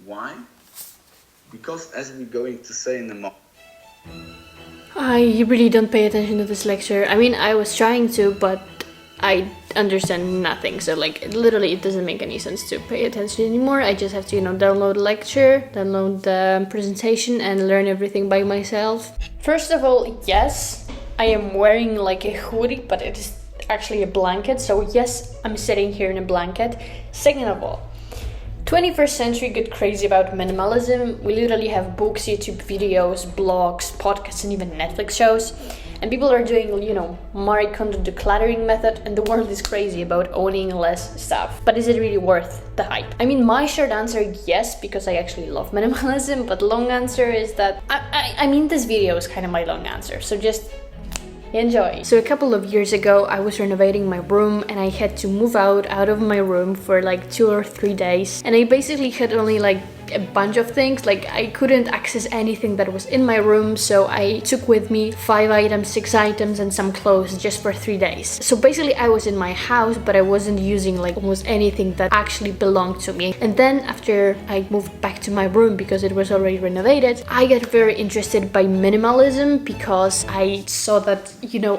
Why? Because as we're going to say in a moment. I really don't pay attention to this lecture. I mean, I was trying to, but I understand nothing. So like, literally it doesn't make any sense to pay attention anymore. I just have to, download the lecture, download the presentation and learn everything by myself. First of all, yes, I am wearing like a hoodie, but it is actually a blanket. So yes, I'm sitting here in a blanket. Second of all, 21st century get crazy about minimalism. We literally have books, YouTube videos, blogs, podcasts, and even Netflix shows. And people are doing, Marie Kondo decluttering method, and the world is crazy about owning less stuff. But is it really worth the hype? I mean, my short answer, yes, because I actually love minimalism, but long answer is that, I mean, this video is kind of my long answer, so just enjoy. So a couple of years ago, I was renovating my room and I had to move out of my room for like 2 or 3 days. And I basically had only like a bunch of things. Like I couldn't access anything that was in my room. So I took with me 5 items, 6 items and some clothes just for 3 days. So basically I was in my house, but I wasn't using like almost anything that actually belonged to me. And then after I moved back to my room because it was already renovated, I got very interested by minimalism because I saw that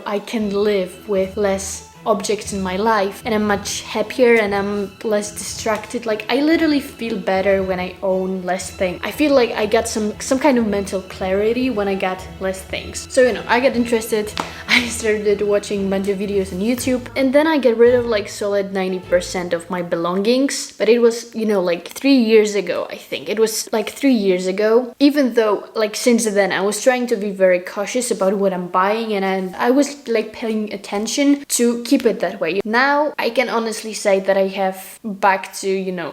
I can live with less objects in my life and I'm much happier and I'm less distracted. Like I literally feel better when I own less things. I feel like I got some kind of mental clarity when I got less things. So I got interested. I started watching a bunch of videos on YouTube and then I get rid of like solid 90% of my belongings. But it was like 3 years ago. I think it was like 3 years ago, even though like since then I was trying to be very cautious about what I'm buying and I was like paying attention to keep it that way. Now I can honestly say that I have back to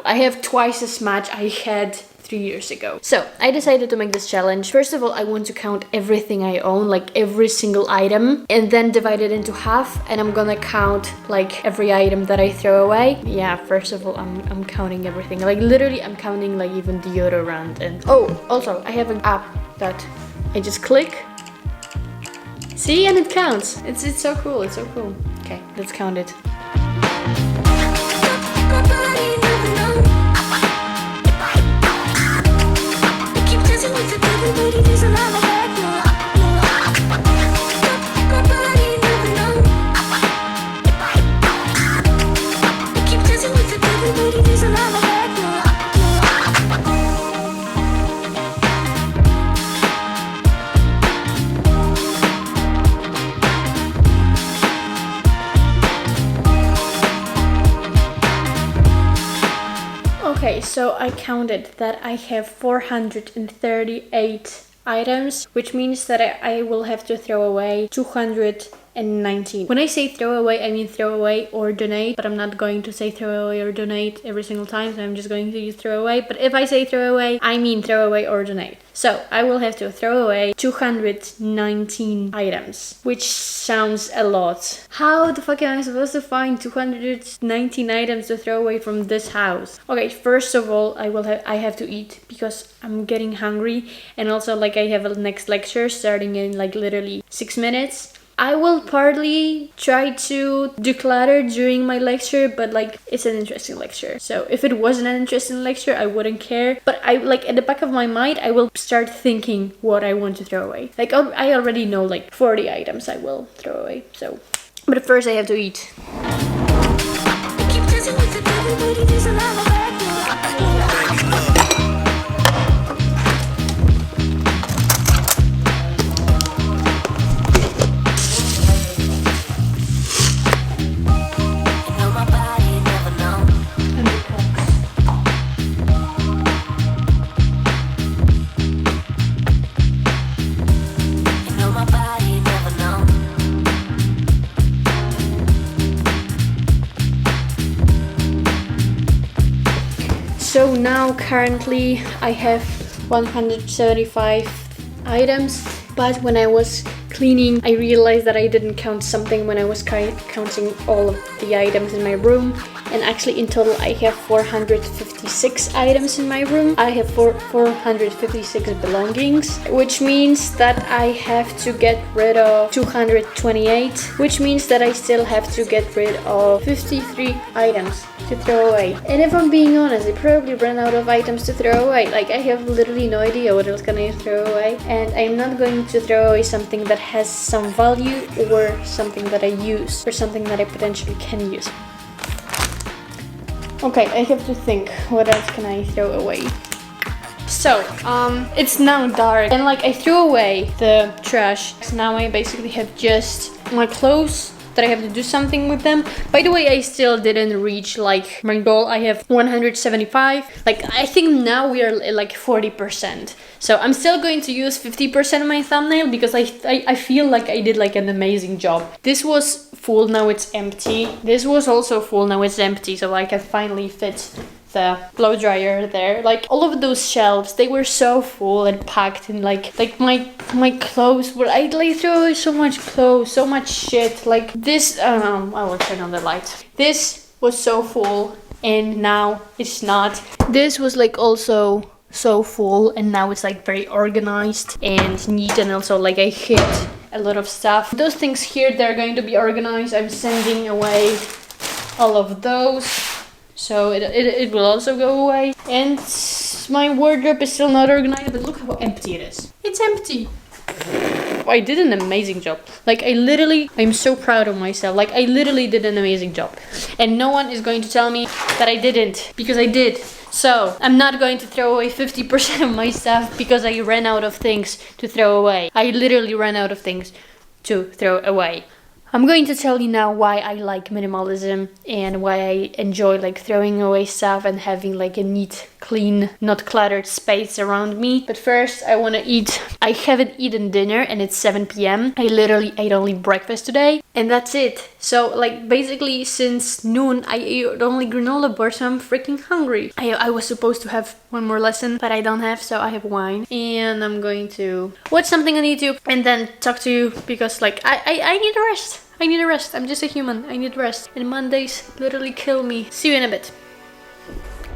I have twice as much I had 3 years ago. So I decided to make this challenge. First of all, I want to count everything I own, like every single item, and then divide it into half, and I'm gonna count like every item that I throw away. Yeah, first of all, I'm counting everything. Like literally I'm counting like even deodorant and also I have an app that I just click. See, and it counts. It's so cool. It's so cool. Okay, let's count it. Okay, so I counted that I have 438 items, which means that I will have to throw away 219. When I say throw away, I mean throw away or donate, but I'm not going to say throw away or donate every single time, so I'm just going to use throw away. But if I say throw away, I mean throw away or donate. So I will have to throw away 219 items, which sounds a lot. How the fuck am I supposed to find 219 items to throw away from this house? Okay, first of all, I have to eat because I'm getting hungry, and also like I have a next lecture starting in like literally 6 minutes. I will partly try to declutter during my lecture, but like it's an interesting lecture. So if it wasn't an interesting lecture, I wouldn't care. But I like at the back of my mind, I will start thinking what I want to throw away. Like I already know like 40 items I will throw away. So, but first I have to eat. So now currently I have 175 items, but when I was cleaning I realized that I didn't count something when I was counting all of the items in my room, And actually in total I have 456 items in my room. I have 456 belongings, which means that I have to get rid of 228, which means that I still have to get rid of 53 items to throw away. And if I'm being honest, I probably ran out of items to throw away. Like, I have literally no idea what else can I throw away, and I'm not going to throw away something that has some value or something that I use or something that I potentially can use. Okay, I have to think, what else can I throw away? So, it's now dark, and like I threw away the trash. So now I basically have just my clothes that I have to do something with them. By the way, I still didn't reach like my goal. I have 175. Like, I think now we are at like 40%. So I'm still going to use 50% of my thumbnail because I feel like I did like an amazing job. This was full, now it's empty. This was also full, now it's empty. So I can finally fit the blow dryer there. Like, all of those shelves, they were so full and packed, and like my clothes were, I like threw away so much clothes, so much shit. Like this, I will turn on the light. This was so full and now it's not. This was like also so full and now it's like very organized and neat, and also like I hid a lot of stuff. Those things here, they're going to be organized. I'm sending away all of those. So it will also go away. And my wardrobe is still not organized, but look how empty it is. It's empty. I did an amazing job. Like, I'm so proud of myself. Like, I literally did an amazing job. And no one is going to tell me that I didn't, because I did. So, I'm not going to throw away 50% of my stuff because I ran out of things to throw away. I literally ran out of things to throw away. I'm going to tell you now why I like minimalism and why I enjoy like throwing away stuff and having like a neat, clean, not cluttered space around me. But first I want to eat. I haven't eaten dinner and it's 7 p.m. I literally ate only breakfast today and that's it. So like basically since noon I ate only granola bar, so I'm freaking hungry. I was supposed to have one more lesson, but I don't have, so I have wine. And I'm going to watch something on YouTube and then talk to you because like I need a rest. I need a rest. I'm just a human. I need rest. And Mondays literally kill me. See you in a bit.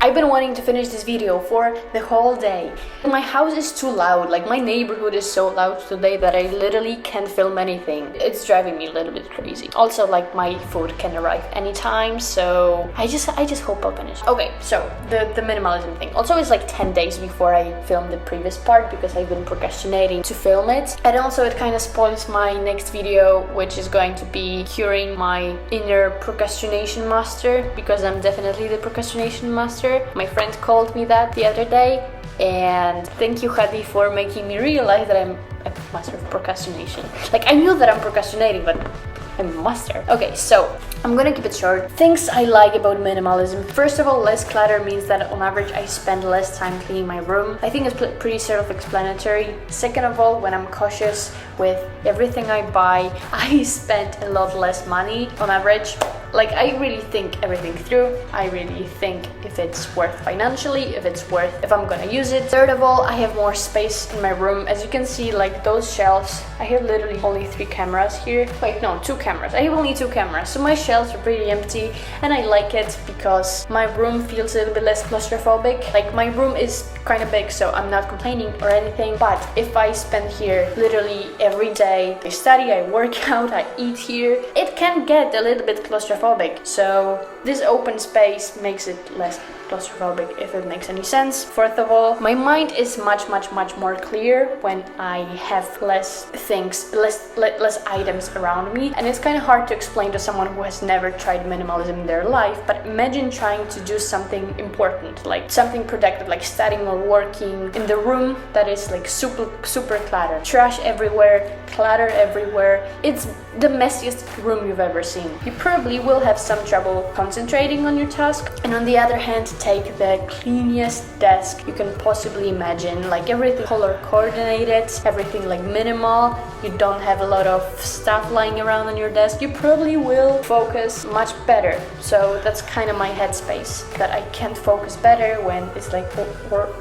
I've been wanting to finish this video for the whole day. My house is too loud. Like, my neighborhood is so loud today that I literally can't film anything. It's driving me a little bit crazy. Also, like, my food can arrive anytime, so I just hope I'll finish. Okay, so the minimalism thing. Also, it's like 10 days before I filmed the previous part because I've been procrastinating to film it. And also it kind of spoils my next video, which is going to be curing my inner procrastination master, because I'm definitely the procrastination master. My friend called me that the other day, and thank you, Hadi, for making me realize that I'm a master of procrastination. Like, I knew that I'm procrastinating, but I'm a master. Okay, so I'm gonna keep it short. Things I like about minimalism. First of all, less clutter means that on average I spend less time cleaning my room. I think it's pretty self-explanatory. Second of all, when I'm cautious with everything I buy, I spend a lot less money on average. Like, I really think everything through. I really think if it's worth financially, if I'm gonna use it. Third of all, I have more space in my room. As you can see, like those shelves, I have literally only 3 cameras here. Wait, no, 2 cameras. I have only 2 cameras. So my shelves are pretty empty, and I like it because my room feels a little bit less claustrophobic. Like, my room is kind of big, so I'm not complaining or anything. But if I spend here literally every day, I study, I work out, I eat here, it can get a little bit claustrophobic. So this open space makes it less claustrophobic, if it makes any sense. Fourth of all, my mind is much more clear when I have less things, less items around me. And it's kind of hard to explain to someone who has never tried minimalism in their life, but imagine trying to do something important, like something productive, like studying or working in the room that is like super cluttered. Trash everywhere, clutter everywhere. It's the messiest room you've ever seen. You probably will have some trouble concentrating on your task, and on the other hand, take the cleanest desk you can possibly imagine, like everything color coordinated, everything like minimal, you don't have a lot of stuff lying around on your desk, you probably will focus much better. So that's kind of my headspace, that I can't focus better when it's like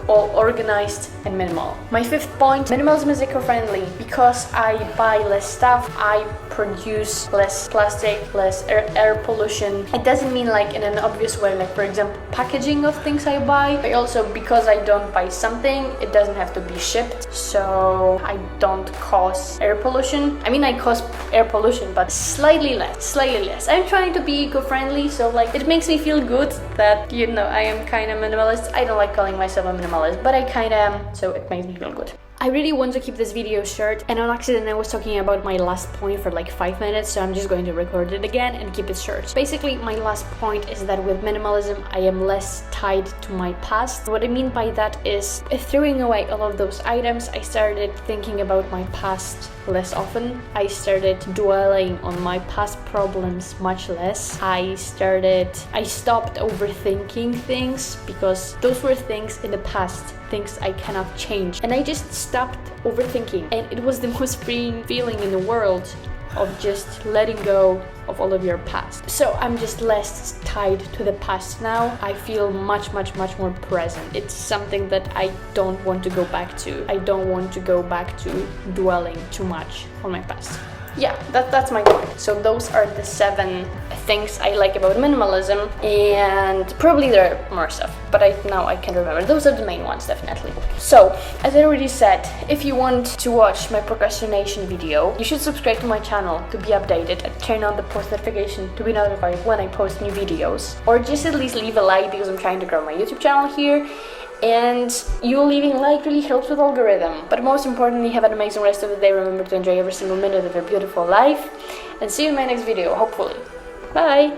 all organized and minimal. My fifth point, minimalism is eco-friendly. Because I buy less stuff, I produce less plastic, less air pollution. It doesn't mean like in an obvious way, like for example packaging of things I buy, but also because I don't buy something, it doesn't have to be shipped, so I don't cause air pollution. I mean, I cause air pollution, but slightly less. I'm trying to be eco-friendly, so like it makes me feel good that, you know, I am kind of minimalist. I don't like calling myself a minimalist, but I kind of am, so it makes me feel good. I really want to keep this video short, and on accident I was talking about my last point for like 5 minutes, so I'm just going to record it again and keep it short. Basically, my last point is that with minimalism I am less tied to my past. What I mean by that is, throwing away all of those items, I started thinking about my past less often. I started dwelling on my past problems much less. I stopped overthinking things, because those were things in the past, things I cannot change, and I just stopped overthinking, and it was the most freeing feeling in the world, of just letting go of all of your past. So I'm just less tied to the past now. I feel much more present. It's something that I don't want to go back to. I don't want to go back to dwelling too much on my past. Yeah, that's my point. So those are the 7 things I like about minimalism, and probably there are more stuff, but now I can't remember. Those are the main ones, definitely. So, as I already said, if you want to watch my procrastination video, you should subscribe to my channel to be updated and turn on the post notification to be notified when I post new videos. Or just at least leave a like, because I'm trying to grow my YouTube channel here. And you leaving a like really helps with algorithm. But most importantly, have an amazing rest of the day. Remember to enjoy every single minute of your beautiful life, and see you in my next video, hopefully. Bye!